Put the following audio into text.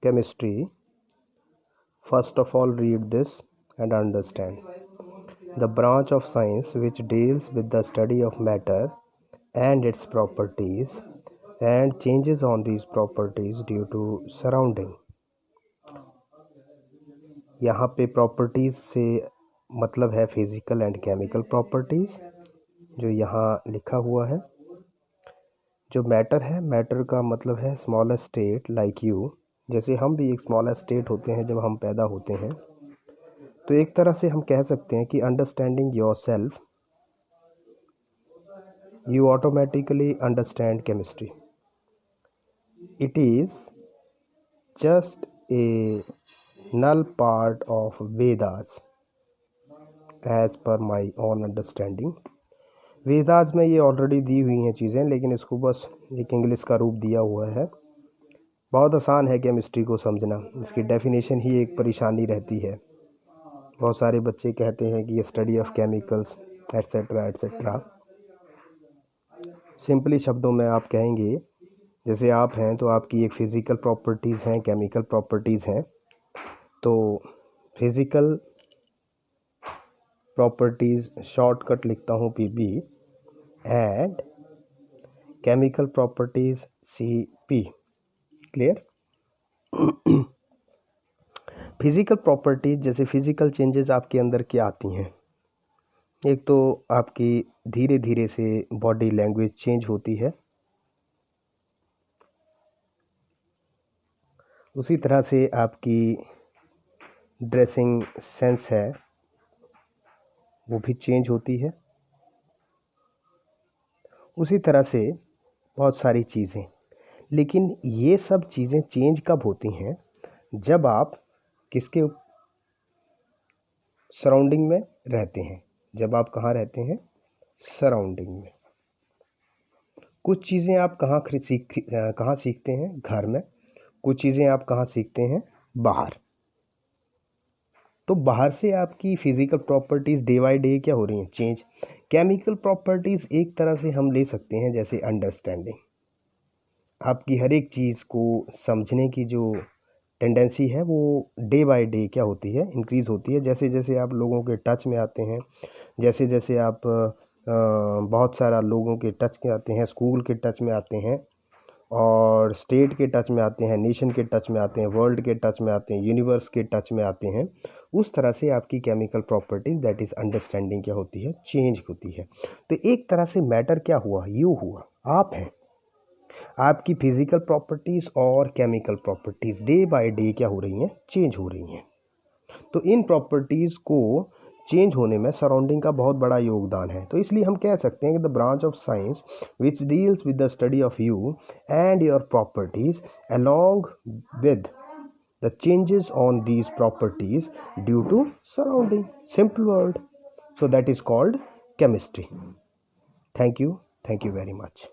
chemistry, first of all read this and understand. The branch of science which deals with the study of matter and its properties and changes on these properties due to surrounding. यहाँ पे properties से मतलब है physical and chemical properties, जो यहाँ लिखा हुआ है। जो मैटर है, मैटर का मतलब है स्मॉलेस्ट स्टेट लाइक यू, जैसे हम भी एक स्मॉलेस्ट स्टेट होते हैं जब हम पैदा होते हैं। तो एक तरह से हम कह सकते हैं कि understanding your self, you automatically understand chemistry. It is just a null part of Vedas as per my own understanding. Vedas में ये ऑलरेडी दी हुई हैं चीज़ें, लेकिन इसको बस एक इंग्लिश का रूप दिया हुआ है। बहुत आसान है केमिस्ट्री को समझना, इसकी डेफिनेशन ही एक परेशानी रहती है। बहुत सारे बच्चे कहते हैं कि ये study of chemicals etcetera etcetera. Simply शब्दों में आप कहेंगे, जैसे आप हैं तो आपकी एक फ़िज़िकल प्रॉपर्टीज़ हैं, केमिकल प्रॉपर्टीज़ हैं। तो फिज़िकल प्रॉपर्टीज़ शॉर्टकट लिखता हूँ PB, and chemical properties CP. Clear? Physical properties, जैसे फिज़िकल चेंजेस आपके अंदर क्या आती हैं। एक तो आपकी धीरे धीरे से बॉडी लैंग्वेज चेंज होती है, उसी तरह से आपकी ड्रेसिंग सेंस है वो भी चेंज होती है, उसी तरह से बहुत सारी चीज़ें। लेकिन ये सब चीज़ें चेंज कब होती हैं? जब आप किसके सराउंडिंग में रहते हैं। जब आप कहाँ रहते हैं? सराउंडिंग में। कुछ चीज़ें आप कहाँ सीखते हैं? घर में। कुछ चीज़ें आप कहाँ सीखते हैं? बाहर। तो बाहर से आपकी physical properties day by day क्या हो रही हैं? चेंज। केमिकल प्रॉपर्टीज़ एक तरह से हम ले सकते हैं जैसे अंडरस्टैंडिंग। आपकी हर एक चीज़ को समझने की जो टेंडेंसी है वो डे बाय डे क्या होती है? इंक्रीज़ होती है। जैसे जैसे आप लोगों के टच में आते हैं, जैसे जैसे आप बहुत सारा लोगों के टच में आते हैं, स्कूल के टच में आते हैं, और स्टेट के टच में आते हैं, नेशन के टच में आते हैं, वर्ल्ड के टच में आते हैं, यूनिवर्स के टच में आते हैं, उस तरह से आपकी chemical properties that is understanding क्या होती है? चेंज होती है। तो एक तरह से मैटर क्या हुआ? यू हुआ, आप हैं। आपकी फिज़िकल प्रॉपर्टीज़ और chemical properties day by day क्या हो रही हैं? चेंज हो रही हैं। तो इन प्रॉपर्टीज़ को चेंज होने में सराउंडिंग का बहुत बड़ा योगदान है। तो इसलिए हम कह सकते हैं कि the branch of science which deals with the study of you and your properties along with the changes on these properties due to surrounding. Simple word, so that is called chemistry. Thank you very much.